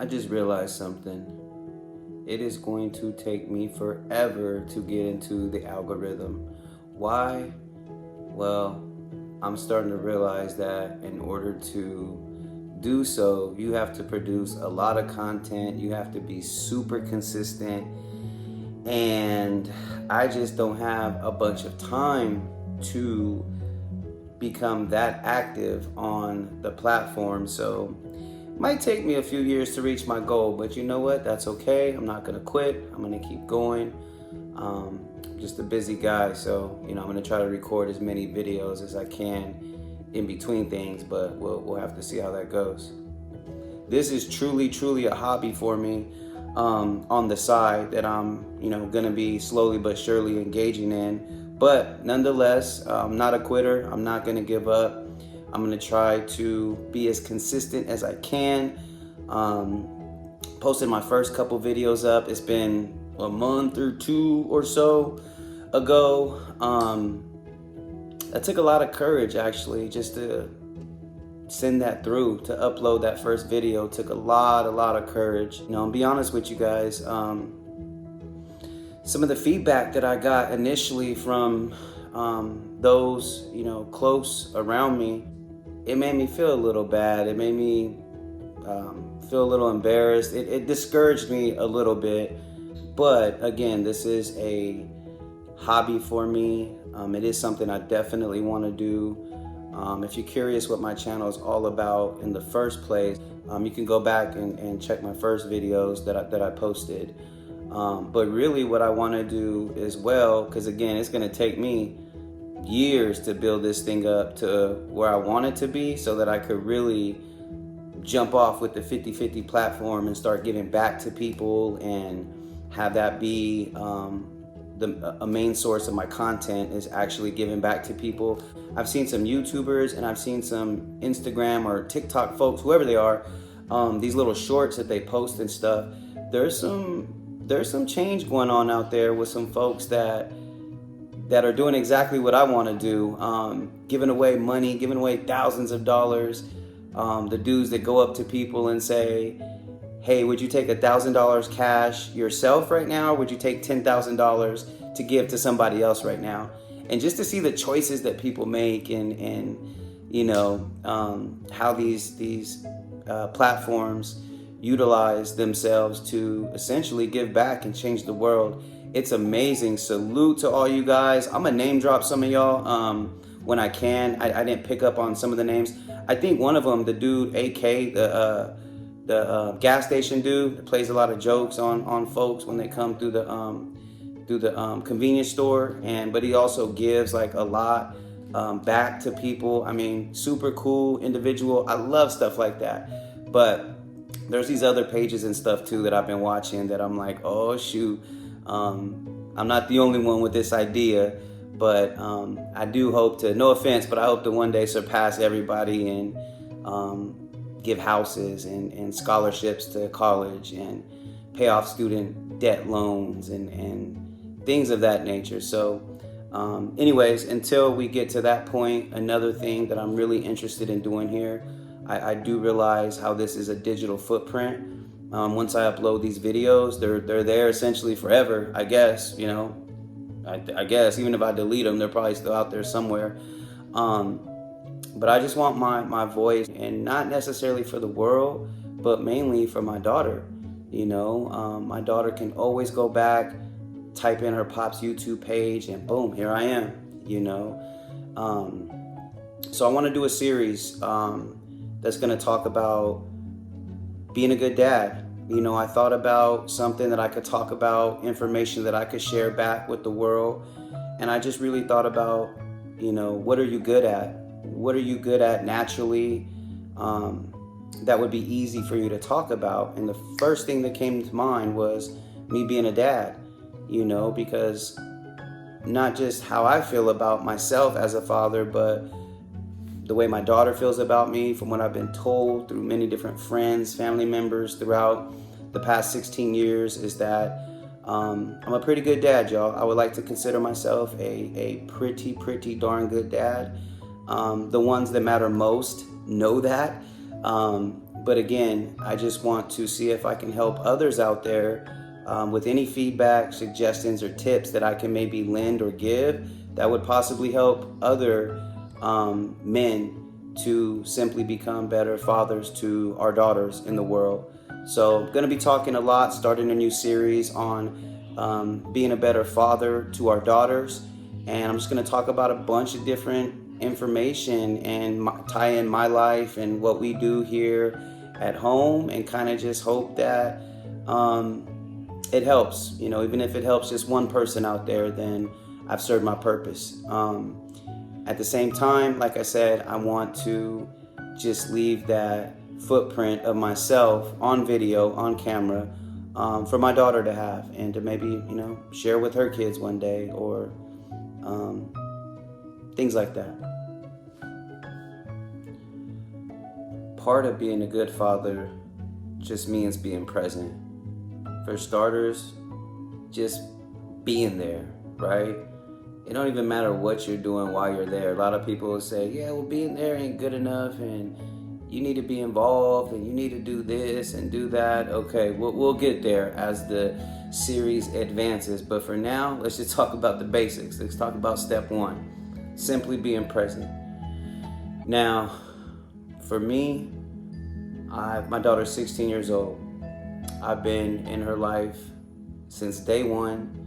I just realized something. It is going to take me forever to get into the algorithm. Why? Well, I'm starting to realize that in order to do so, you have to produce a lot of content, you have to be super consistent, and I just don't have a bunch of time to become that active on the platform. So it might take me a few years to reach my goal, but you know what? That's okay. I'm not gonna quit. I'm gonna keep going. Just a busy guy, so I'm gonna try to record as many videos as I can in between things, but we'll have to see how that goes. This is truly a hobby for me, on the side that I'm gonna be slowly but surely engaging in. But nonetheless, I'm not a quitter. I'm not gonna give up. I'm gonna try to be as consistent as I can. Posted my first couple videos up. It's been a month or two or so ago. That took a lot of courage, actually, just to send that through, to upload that first video. Took a lot of courage. I'll be honest with you guys. Some of the feedback that I got initially from those close around me, it made me feel a little bad. It made me feel a little embarrassed. It discouraged me a little bit. But again, this is a hobby for me. It is something I definitely want to do. If you're curious what my channel is all about in the first place, you can go back and check my first videos that I posted. But really what I want to do as well, because again, it's going to take me years to build this thing up to where I want it to be, so that I could really jump off with the 50/50 platform and start giving back to people and have that be a main source of my content, is actually giving back to people. I've seen some YouTubers and I've seen some Instagram or TikTok folks, whoever they are, these little shorts that they post and stuff. There's some change going on out there with some folks that are doing exactly what I want to do, giving away money, giving away thousands of dollars. The dudes that go up to people and say, hey, would you take $1,000 cash yourself right now? Or would you take $10,000 to give to somebody else right now? And just to see the choices that people make, and how these platforms utilize themselves to essentially give back and change the world. It's amazing. Salute to all you guys. I'm gonna name drop some of y'all when I can. I didn't pick up on some of the names. I think one of them, the dude AK, the gas station dude that plays a lot of jokes on folks when they come through the convenience store, but he also gives like a lot back to people. I mean, super cool individual. I love stuff like that. But there's these other pages and stuff too that I've been watching that I'm like, oh shoot, I'm not the only one with this idea. But I do hope to, no offense, but I hope to one day surpass everybody and give houses and scholarships to college and pay off student debt loans and things of that nature. So anyways, until we get to that point, another thing that I'm really interested in doing here, I do realize how this is a digital footprint. Once I upload these videos, they're there essentially forever, I guess. I guess even if I delete them, they're probably still out there somewhere. But I just want my voice, and not necessarily for the world, but mainly for my daughter. My daughter can always go back, type in her pop's YouTube page, and boom, here I am. So I want to do a series that's going to talk about being a good dad. I thought about something that I could talk about, information that I could share back with the world. And I just really thought about, what are you good at? What are you good at naturally? That would be easy for you to talk about. And the first thing that came to mind was me being a dad, because not just how I feel about myself as a father, but the way my daughter feels about me, from what I've been told through many different friends, family members throughout the past 16 years, is that I'm a pretty good dad, y'all. I would like to consider myself a pretty darn good dad. The ones that matter most know that. But again, I just want to see if I can help others out there with any feedback, suggestions, or tips that I can maybe lend or give that would possibly help other men to simply become better fathers to our daughters in the world. So I'm going to be talking a lot, starting a new series on being a better father to our daughters. And I'm just going to talk about a bunch of different information and tie in my life and what we do here at home, and kind of just hope that it helps. You know, even if it helps just one person out there, then I've served my purpose. At the same time, like I said, I want to just leave that footprint of myself on video, on camera, for my daughter to have, and to maybe, you know, share with her kids one day, or things like that. Part of being a good father just means being present. For starters, just being there, right? It don't even matter what you're doing while you're there. A lot of people will say, yeah, well, being there ain't good enough, and you need to be involved, and you need to do this and do that. Okay, we'll get there as the series advances. But for now, let's just talk about the basics. Let's talk about step one, simply being present. Now, for me, my daughter's 16 years old. I've been in her life since day one,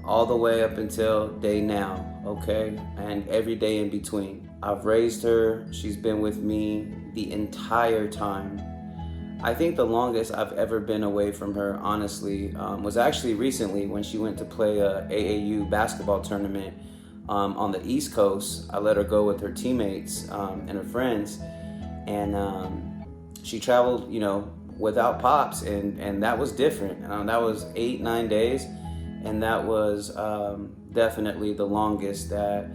all the way up until day now, okay? And every day in between. I've raised her. She's been with me the entire time. I think the longest I've ever been away from her, honestly, was actually recently when she went to play a AAU basketball tournament on the East Coast. I let her go with her teammates and her friends, and she traveled, you know, without Pops, and that was different. That was 8-9 days, and that was definitely the longest that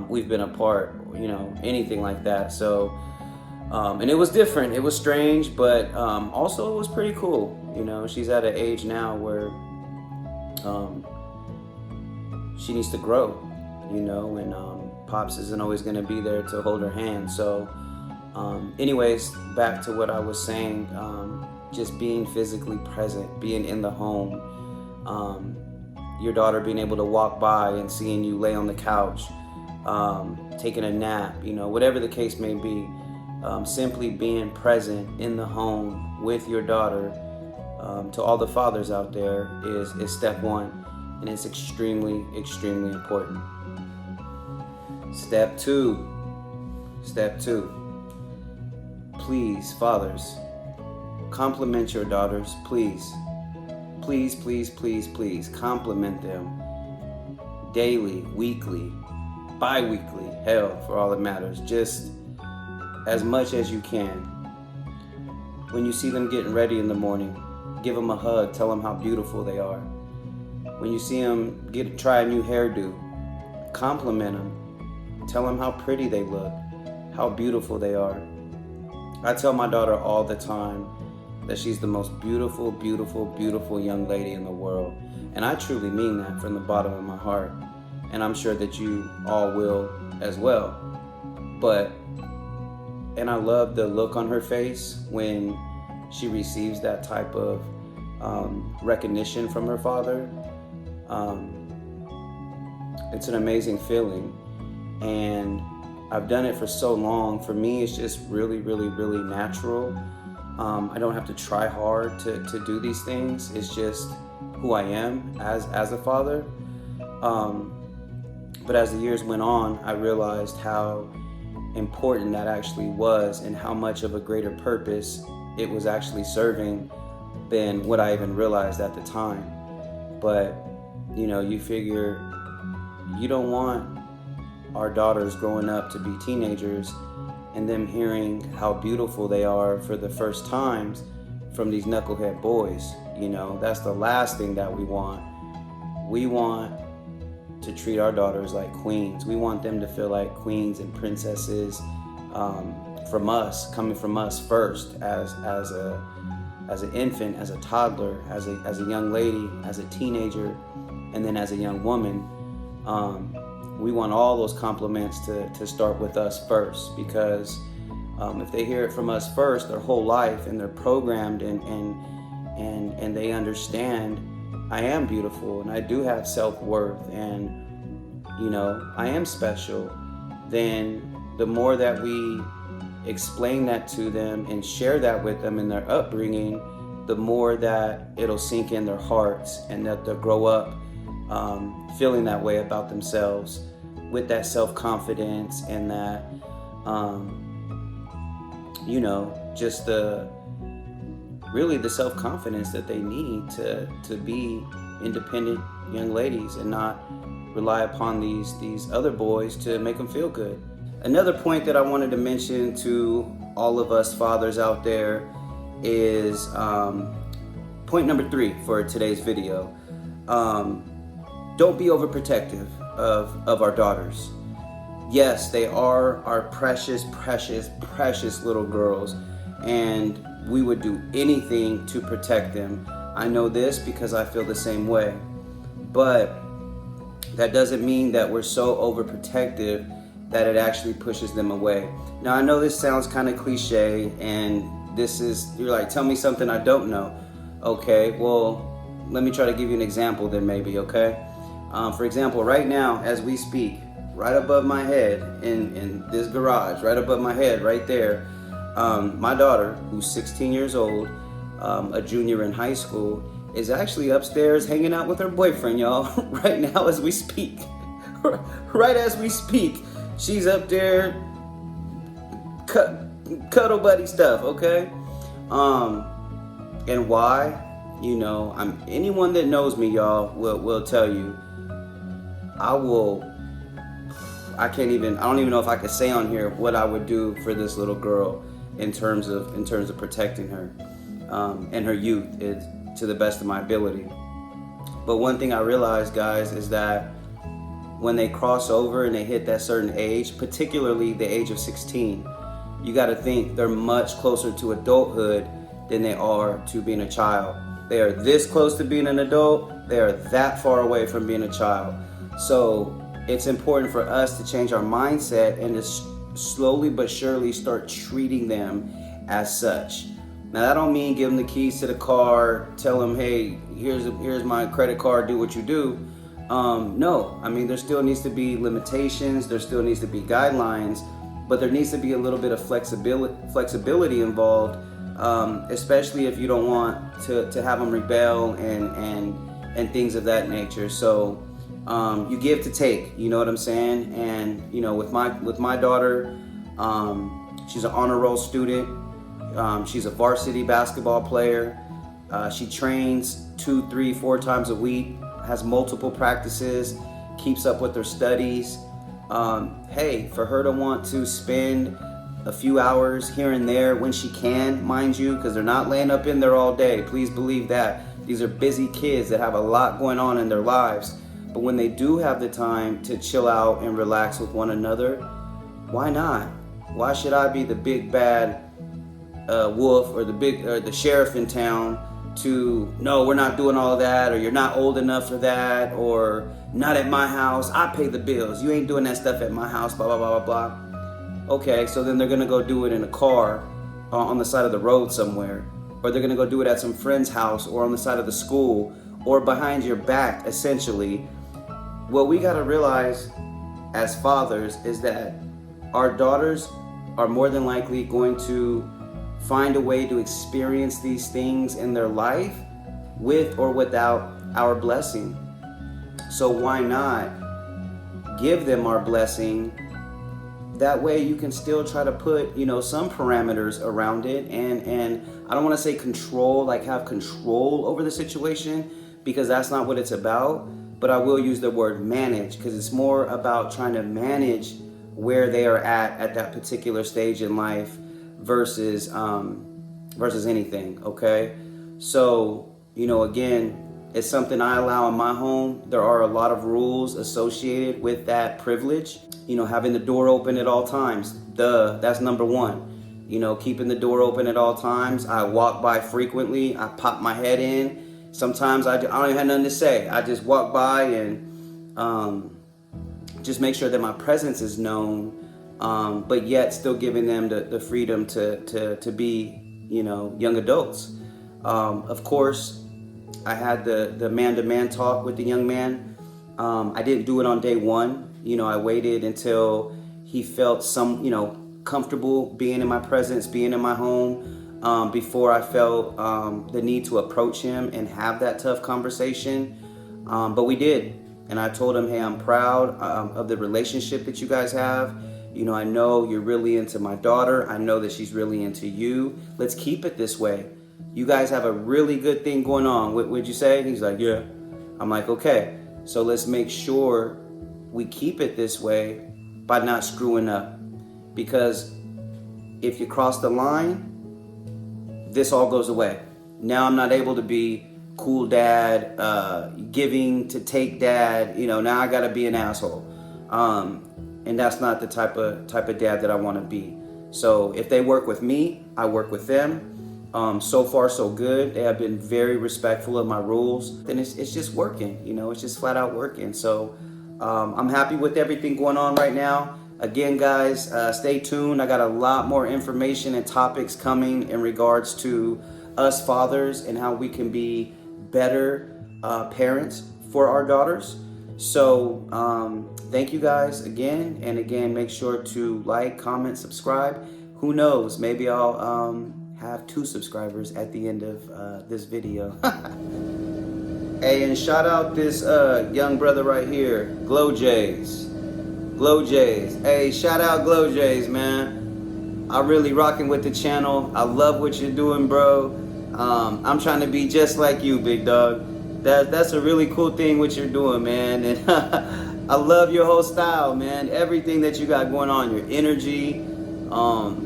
we've been apart, you know, anything like that. So, and it was different. It was strange, but also it was pretty cool. You know, she's at an age now where she needs to grow, you know, and Pops isn't always going to be there to hold her hand. So, anyways, back to what I was saying, just being physically present, being in the home, your daughter being able to walk by and seeing you lay on the couch, taking a nap, you know, whatever the case may be, simply being present in the home with your daughter, to all the fathers out there, is step one, and it's extremely, extremely important. Step two, please, fathers, compliment your daughters, please. Please, please, please, please, compliment them daily, weekly, bi-weekly, hell, for all that matters, just as much as you can. When you see them getting ready in the morning, give them a hug, tell them how beautiful they are. When you see them try a new hairdo, compliment them, tell them how pretty they look, how beautiful they are. I tell my daughter all the time that she's the most beautiful, beautiful, beautiful young lady in the world. And I truly mean that from the bottom of my heart. And I'm sure that you all will as well. And I love the look on her face when she receives that type of recognition from her father. It's an amazing feeling. And I've done it for so long. For me, it's just really, really, really natural. I don't have to try hard to do these things. It's just who I am as a father. But as the years went on, I realized how important that actually was, and how much of a greater purpose it was actually serving than what I even realized at the time. But, you know, you figure you don't want our daughters growing up to be teenagers and them hearing how beautiful they are for the first times from these knucklehead boys. You know, that's the last thing that we want. We want to treat our daughters like queens. We want them to feel like queens and princesses from us, coming from us first, as an infant, as a toddler, as a young lady, as a teenager, and then as a young woman. We want all those compliments to start with us first, because If they hear it from us first their whole life, and they're programmed and they understand I am beautiful and I do have self-worth, and I am special, then the more that we explain that to them and share that with them in their upbringing, the more that it'll sink in their hearts, and that they'll grow up feeling that way about themselves, with that self-confidence and that just the self-confidence that they need to be independent young ladies, and not rely upon these other boys to make them feel good. Another point that I wanted to mention to all of us fathers out there is point number 3 for today's video. Don't be overprotective of our daughters. Yes, they are our precious, precious, precious little girls, and we would do anything to protect them. I know this because I feel the same way. But that doesn't mean that we're so overprotective that it actually pushes them away. Now, I know this sounds kind of cliche, and you're like, tell me something I don't know. Okay, well, let me try to give you an example then maybe, okay? For example, right now, as we speak, right above my head in this garage, right above my head, right there, my daughter, who's 16 years old, a junior in high school, is actually upstairs hanging out with her boyfriend, y'all, right now as we speak. Right as we speak, she's up there cuddle buddy stuff, okay? And why? Anyone that knows me, y'all, will tell you, I don't even know if I could say on here what I would do for this little girl in terms of protecting her and her youth, to the best of my ability. But one thing I realized, guys, is that when they cross over and they hit that certain age, particularly the age of 16, you got to think they're much closer to adulthood than they are to being a child. They are this close to being an adult, they are that far away from being a child. So it's important for us to change our mindset and to slowly but surely start treating them as such. Now, that don't mean give them the keys to the car, tell them, hey, here's my credit card, do what you do. No, I mean, there still needs to be limitations, there still needs to be guidelines, but there needs to be a little bit of flexibility involved, especially if you don't want to have them rebel and things of that nature. So you give to take, you know what I'm saying? And with my daughter, she's an honor roll student. She's a varsity basketball player. She trains 2, 3, 4 times a week, has multiple practices, keeps up with her studies. Hey, for her to want to spend a few hours here and there when she can, mind you, because they're not laying up in there all day. Please believe that. These are busy kids that have a lot going on in their lives. But when they do have the time to chill out and relax with one another, why not? Why should I be the big bad wolf or the sheriff in town to, no, we're not doing all that, or you're not old enough for that, or not at my house, I pay the bills, you ain't doing that stuff at my house, blah, blah, blah, blah, blah. Okay, so then they're gonna go do it in a car on the side of the road somewhere, or they're gonna go do it at some friend's house, or on the side of the school, or behind your back, essentially. What we gotta realize as fathers is that our daughters are more than likely going to find a way to experience these things in their life with or without our blessing. So why not give them our blessing? That way you can still try to put, some parameters around it, and I don't want to say control, like have control over the situation, because that's not what it's about, but I will use the word manage, because it's more about trying to manage where they are at that particular stage in life versus anything, okay? So, again, it's something I allow in my home. There are a lot of rules associated with that privilege. Having the door open at all times. That's number one. Keeping the door open at all times. I walk by frequently. I pop my head in. Sometimes I don't even have nothing to say. I just walk by and just make sure that my presence is known. but yet still giving them the freedom to be, you know, young adults. Of course, I had the man-to-man talk with the young man. I didn't do it on day one. You know, I waited until he felt some, you know, comfortable being in my presence, being in my home, before I felt the need to approach him and have that tough conversation. But we did. And I told him, hey, I'm proud of the relationship that you guys have. You know, I know you're really into my daughter. I know that she's really into you. Let's keep it this way. You guys have a really good thing going on. What would you say? He's like, yeah. I'm like, okay. So let's make sure we keep it this way by not screwing up. Because if you cross the line, this all goes away. Now I'm not able to be cool dad, giving to take dad. You know, now I gotta be an asshole. And that's not the type of dad that I want to be. So if they work with me, I work with them. So far, so good. They have been very respectful of my rules. And it's just working, you know, it's just flat out working. So I'm happy with everything going on right now. Again, guys, stay tuned. I got a lot more information and topics coming in regards to us fathers and how we can be better parents for our daughters. So thank you guys again. And again, make sure to like, comment, subscribe. Who knows? Maybe I'll have 2 subscribers at the end of this video. Hey, and shout out this young brother right here, Glow Jays. Glow Jays. Hey, shout out Glow Jays, man. I'm really rocking with the channel. I love what you're doing, bro. I'm trying to be just like you, big dog. That's a really cool thing what you're doing, man. And I love your whole style, man. Everything that you got going on, your energy,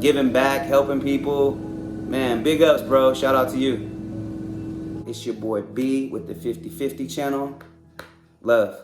giving back, helping people. Man, big ups, bro. Shout out to you. It's your boy B with the 50/50 channel. Love.